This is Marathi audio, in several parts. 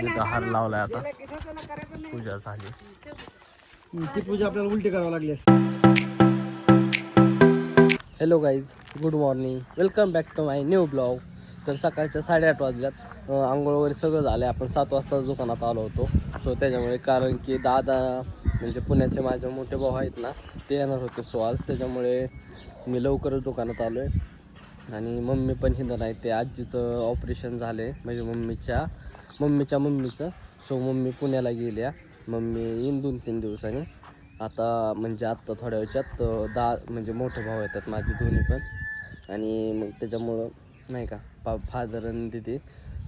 तिथं हार लावलाय. आता पूजा झाली. ती पूजा आपल्याला उलटी करावं लागली. Hello guys, good morning, welcome back to my new blog. तर सकाळच्या 8:30 वाजल्यात. आंघोळ वगैरे सगळं झालं. आपण 7 वाजता दुकानात आलो होतो. सो त्याच्यामुळे, कारण की दादा म्हणजे पुण्याचे माझे मोठे भाऊ आहेत ना, ते येणार होते आज. त्याच्यामुळे मी लवकरच दुकानात आलो आहे. आणि मम्मी पण हिंद नाही, ते आजीचं ऑपरेशन झालं आहे म्हणजे मम्मीचं. सो मम्मी पुण्याला गेली आहे. मम्मी येईन 2-3 दिवसांनी. आता म्हणजे आत्ता थोड्या वेळात म्हणजे मोठे भाऊ येतात माझे दोन्ही पण. आणि मग त्याच्यामुळं नाही का फादर आणि दिदी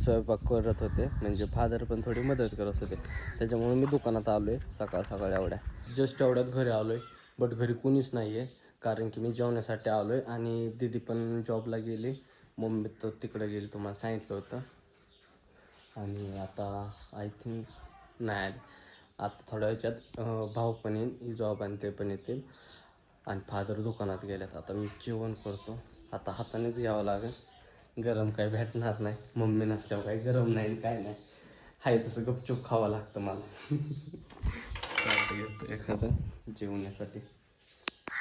स्वयंपाक करत होते. म्हणजे फादर पण थोडी मदत करत होते. त्याच्यामुळे मी दुकानात आलो आहे सकाळ एवढ्या जस्ट एवढ्यात घरी आलो आहे. बट घरी कुणीच नाही आहे, कारण की मी जेवण्यासाठी आलो आहे. आणि दिदी पण जॉबला गेली, मम्मी तर तिकडे गेली, तुम्हाला सांगितलं होतं. आणि आता आय थिंक नाही आले. आता थोड्या वेळात भाऊ पण येईल, जॉब आणि ते पण येतील. आणि फादर दुकानात गेल्यात. आता मी जेवण करतो. आता हातानेच घ्यावं लागेल, गरम काही भेटणार नाही. मम्मी नसल्यावर काही गरम नाही, काय नाही. हाय तसं गपचूप खावं लागतं मला. एखादं जेवण्यासाठी.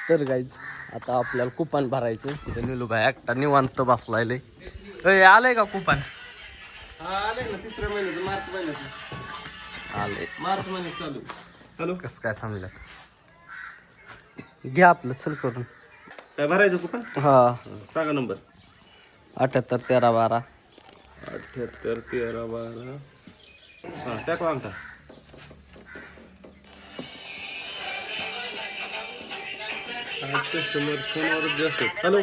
तर गाईज, आता आपल्याला कुपन भरायचं. तिथे निलूबाई एकटा निवांत बसलाय. आलंय का कुपन? आले ना, 3ऱ्या महिन्याचं, मार्च महिन्याचं आले. मार्च महिन्यात चालू. हॅलो, कसं काय थांबल्यात? घ्या आपलं, चल करून. काय भरायचं कुपन? हा, सांगा नंबर. 78 13 12. 78 13 12. हां, टाकवा आमचा. कस्टमर फोनवरच जास्त. हॅलो,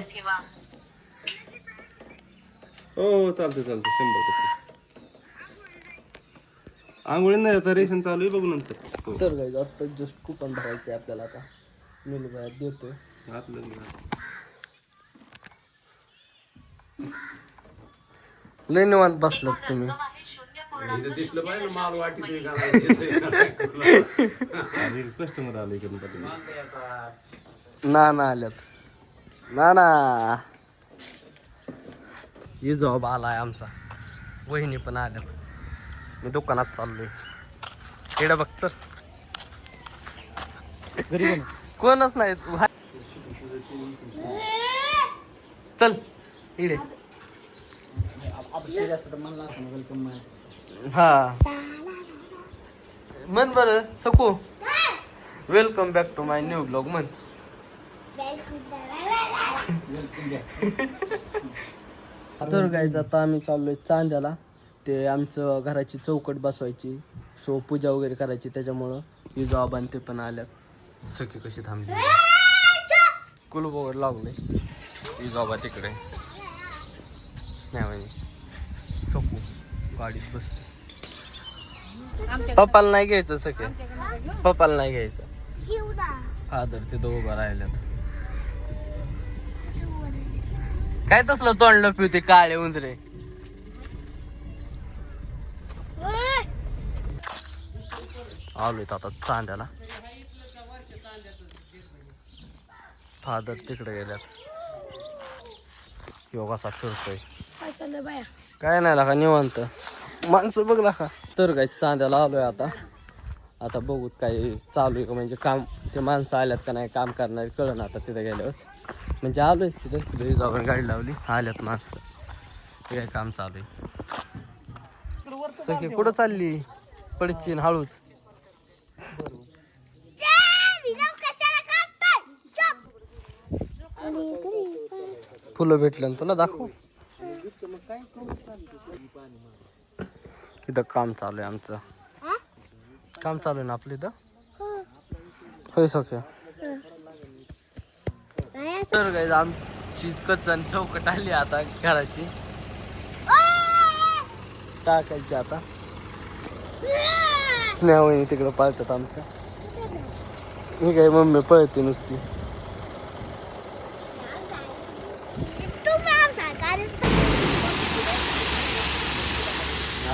हो चालतं 100%. आंघोळी नाही, आता रेशन चालू आहे, बघू नंतर. हो, तर गाईज, आता जस्ट कुपन भरायचं आहे आपल्याला. आता निलूबाई देतोय. आतलं लय निवांत बसलात तुम्ही. दिसलं पाहिजे माल वाटी कस्टमर आले इकडून. ना आल्यात ना ही जॉब आलाय आमचा. वहिनी पण आल्यात. मी दुकानात चाललोय. इकडे बघ, चल. कोणच नाही, चल इकडे. हा, म्हण बरं सकू, welcome back to my new blog म्हण. तर गाईज, आता आम्ही चाललोय चांद्याला. ते आमचं घराची चौकट बसवायची, सो पूजा वगैरे करायची. त्याच्यामुळं ही जॉब आणि ते पण आल्यात. सखी कशी थांबली, कुलूप वगैरे लागले. ही जॉब आहे तिकडे. नाही सकू गाडीत बसते. पप्पाला नाही घ्यायचं सखे, पप्पाला नाही घ्यायचं. फादर ते दोघं राहिल्यात. काय तसलं तोंडलं पिवते काळे उंदरे. आलोय आता चांद्याला. फादर तिकडे गेल्यात. योगासा फिरतोय. काय नाही लागा, निवांत माणसं बघ लागा. तर काय चांद्याला आलोय आता. आता बघू काय चालू आहे का, म्हणजे काम. ते माणसं आल्यात का नाही काम करणारी कळलं आता तिथे गेल्यावर. म्हणजे आलोयच तिथे जाऊन गाडी लावली, आल्यात माणसं. ते काय काम चालू आहे. सगळे कुठं चालली? पडचीन हळूच. फुलं भेटलं ना तुला, दाखव. इथं काम चालू आहे आमचं. काम चालू आहे ना आपलं इथं. होय सख्या. तर काय, आमची कच्चन चौकट आली आता घराची. टाकायची आता. स्नेहावणी तिकडं पळतात आमच्या. मी काय मम्मी पळते नुसती.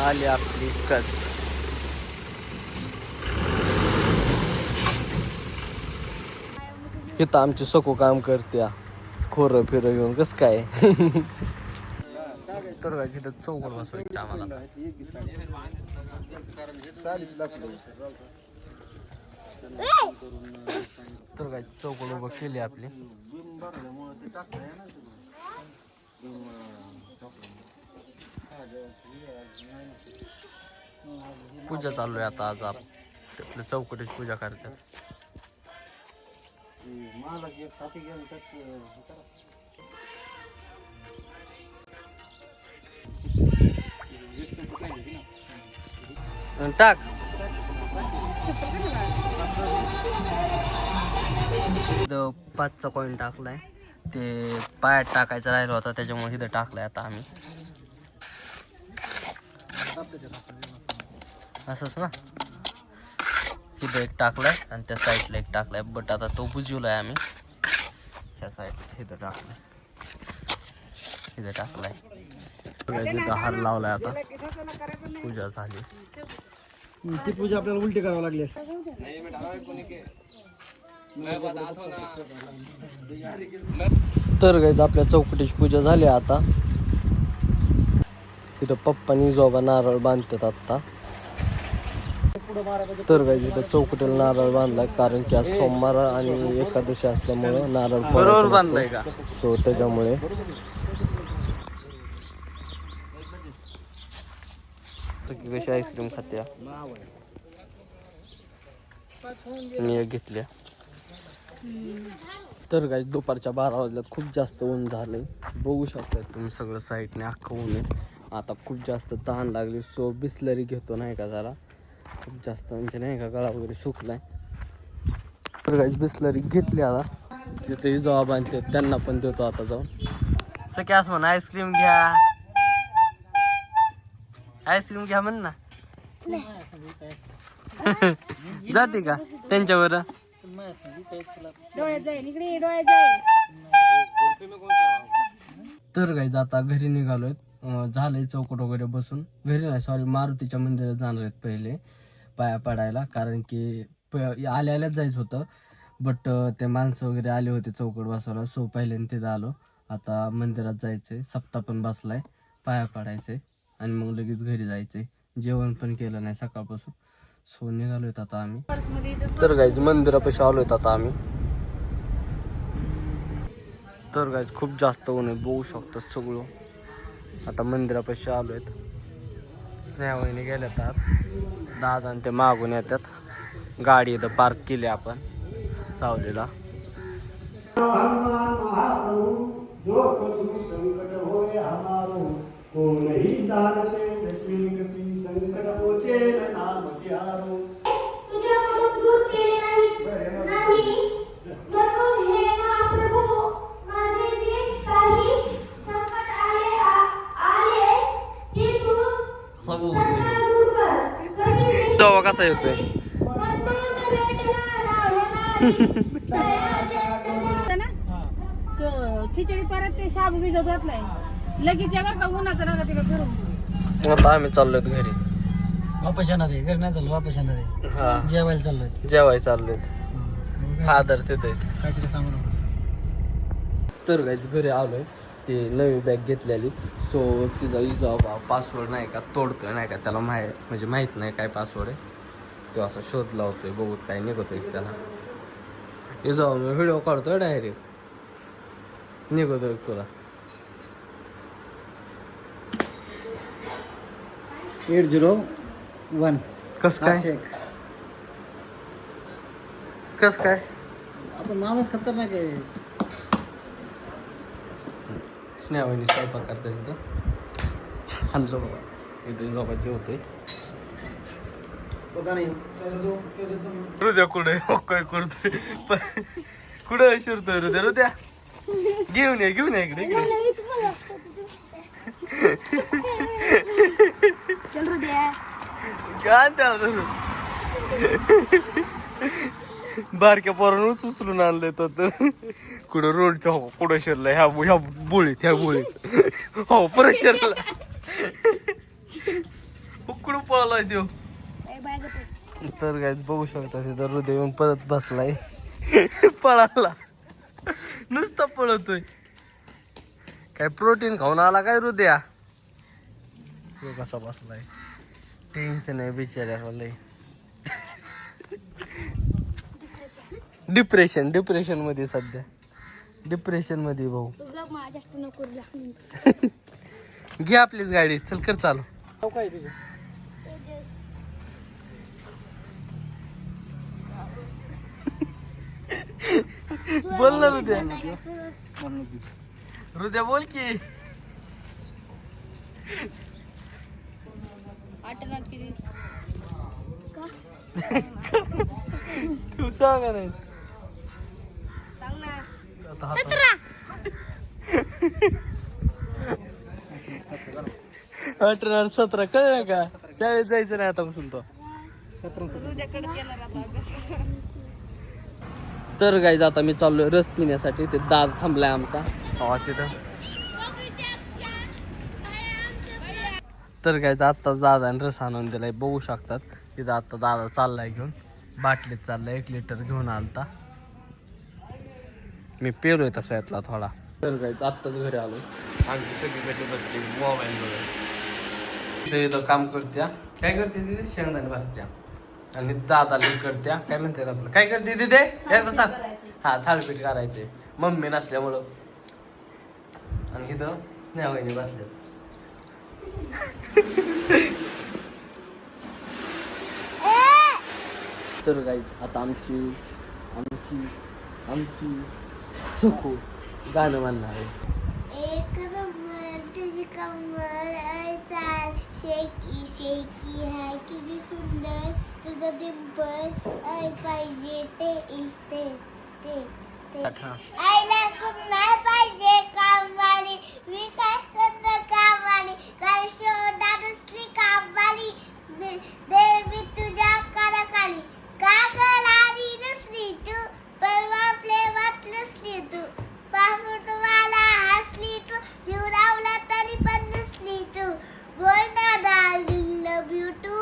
आली आपली कच. इथं आमची सकू काम करते, खोरं फिरं घेऊन. कसं काय? तर तिथं चौकट बसवायची आम्हाला. तर काय चौकड उभं केली आपली. पूजा चालू आहे आता. आज आपल्या चौकटीची पूजा करतात. टाक. इथं 5चा कॉईन टाकलाय. ते पायात टाकायचं राहिलं होता त्याच्यामुळे इथं टाकलाय आता आम्ही. असंच ना. इथं एक टाकलाय आणि त्या साईडला एक टाकलाय. बट आता तो बुजवलाय आम्ही. त्या साईड इथं टाकलाय. इथं टाकलाय. तिथं हार लावलाय. आता पूजा झाली. ती पूजा आपल्याला उलटी करावं लागली. तर गाईज आपल्या चौकटीची पूजा झाली आता. इथं पप्पानी जोबा नारळ बांधतात आता. तर गाईज इथं चौकटीला नारळ बांधलाय कारण की आज सोमवार आणि एकादशी असल्यामुळं नारळ बरोबर बांधलाय का. सो त्याच्यामुळे कशी आईस्क्रीम खात्या मी एक घेतल्या. तर गाईज दुपारच्या 12 वाजल्यात खूप जास्त ऊन झालंय. बघू शकता तुम्ही सगळं साईडने अख्खं ऊन आहे. आता खूप जास्त तहान लागली. सो बिस्लरी घेतो नाही का जरा. खूप जास्त म्हणजे नाही का गळा वगैरे सुकलाय. तर गाईज बिस्लरी घेतली. आता तिथे जॉब आणते त्यांना पण देतो आता जाऊन. सख्यास म्हणा आईस्क्रीम घ्या. आईस्क्रीम घ्या म्हण ना. जाते का त्यांच्यावर. तर गाईज आता घरी निघालोय. झालंय चौकट वगैरे बसून. घरी नाही सॉरी मारुतीच्या मंदिरात जाणार आहेत पहिले पाया पडायला. कारण की आल्याच जायचं होतं. बट ते माणसं वगैरे आले होते चौकट बसवायला. सो पहिल्यांदा तिथं आलो. आता मंदिरात जायचंय. सप्ताह पण बसलाय. पाया पडायचंय आणि मग लगेच घरी जायचंय. जेवण पण केलं नाही सकाळपासून. सो निघालोय आता आम्ही. तर गाईज मंदिरापाशी आलोय आता आम्ही. तर गाईज खूप जास्त ऊन आहे बघू शकतो सगळं. आता मंदिरापाशी आलोय. स्नेहावहिनी गेल्यात आत. दादा आणि ते मागून येतात. गाडी इथं पार्क केली आपण सावलीला. कोणही जाणते कपी संकट पोचे नाम त्यारो. तुझ्याकडून दूर केले नाही म्हणून हे महाप्रभू माझे जे काही संकट आले ते तू दूर कर. तेव्हा कसा येतोय. खिचडी परत ते शाबू भिजत घातलाय लगेच यावर का उन्हाचं नका तिला फिरून. आता आम्ही चाललोय घरी. वापस येणार आहे. घरी नाही चाललो वापस येणार आहे. हा जेवायला चाललोय. जेवाय चाललोय. फादर तिथे काहीतरी सांगू नकोस. तर गाईज घरी आलोय. ते नवी बॅग घेतलेली. सो तिचा इजा पासवर्ड नाही का तोडतोय नाही का. त्याला म्हणजे माहीत नाही काय पासवर्ड आहे. तो असा शोध लावतोय बघूत काय निघतोय त्याला. इजा मी व्हिडिओ काढतोय डायरेक्ट निघतोय तुला. 801 कस काय कस काय. आपण नामच खतरनाक आहे. स्नेहावहिनी स्वयंपाक करतात तिथं. आणलं बाबा इथे झोपायचे होते. पता नाही हृदय कुठे काय करतोय कुठं शिरतोय हृदय घेऊन ये इकडे काय त्याला बारक्या पोरानं उचलून आणलंय तर कुठं रोडच्या हो कुठं शिरलाय ह्या बोळीत हो परत शिरला. कुठं पळालाय देव. तर काय बघू शकता तिथं हृदय येऊन परत बसलाय पळाला. नुसता पळतोय. काय प्रोटीन खाऊन आला काय हृदया. कसा बसलाय टेन्शन आहे बिचाऱ्याला लय. डिप्रेशन मध्ये सध्या. डिप्रेशन मध्ये भाऊ. तुझा माझ्या नको घे आपलीच गाडी, चल कर चालू. काय तुझं बोल ना हृदय. हृदय बोल की. तू सांगा नाही. सांग ना. आता हात- 18 17 कळलं का? शाळेत जायचं नाही आतापासून तो. उद्याकडेच येणार आता अभ्यास. तर गाईज आता मी चाललोय रस पिण्यासाठी. ते दाद थांबलाय आमचा तिथं. तर गाईज आत्ताच दादाने रस आणून दिलाय, बघू शकतात. तिथं आता दादा चाललाय घेऊन, बाटलीत चाललाय. 1 लिटर घेऊन आलता. मी पेलोय तसा यातला थोडा. तर गाईज आत्ताच घरी आलो. आमची सगळी कशी बसली मोबाईल बघत. इथं काम करत्या. काय करते तिथे? शेंगदाणे भाजत्या. आणि दादाला करत्या. काय म्हणतात आपलं, काय करते तिथे? एकदा सांग. हा, थाळपीठ करायचे मम्मी नसल्यामुळं. आणि इथं स्नेहाबाईने बसल्यात. तर गाईज आता आमची आमची आमची सुखू गाणं म्हणणार आहे. एक नंबर तुझी कमर चाल शेकी शेकी है किती सुंदर तुझं डिंपल पाहिजे ते इथे ते ते आईला सुंदर पाहिजे कामवाली मी काय सुंदर कामवाली काय शोधा दुसरी कामवाली देवी तुझ्या कराखाली का गलारी दुसरी तू परवा फ्लेवत लुसली तू पाफुटवाला हसली तू जीवरावला तरी पण नसली तू बोल ना डार्लिंग लव यू टू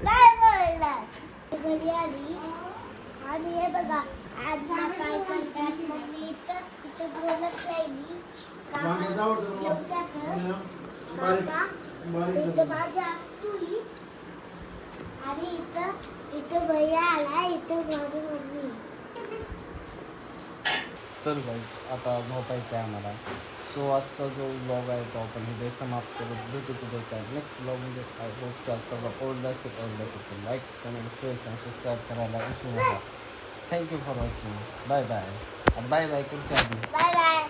काय बोलणार घरी आली आणि हे बघा आज ना काय करतात मम्मी इथं बोलत राहिली इथं माझ्या तुई आणि इथं भैया आला इथं माझी मम्मी. तर गाईज आता झोपायचं आहे आम्हाला. सो आजचा जो ब्लॉग आहे तो आपण इथे समाप्त करू. भेटू तुझ्या नेक्स्ट ब्लॉगमध्ये. आय होप आजचा ब्लॉग आवडला असेल लाईक कमेंट शेअर आणि सबस्क्राईब करायला विसरू नका. Thank you for watching. Bye bye. Bye bye करते आधी. Bye bye.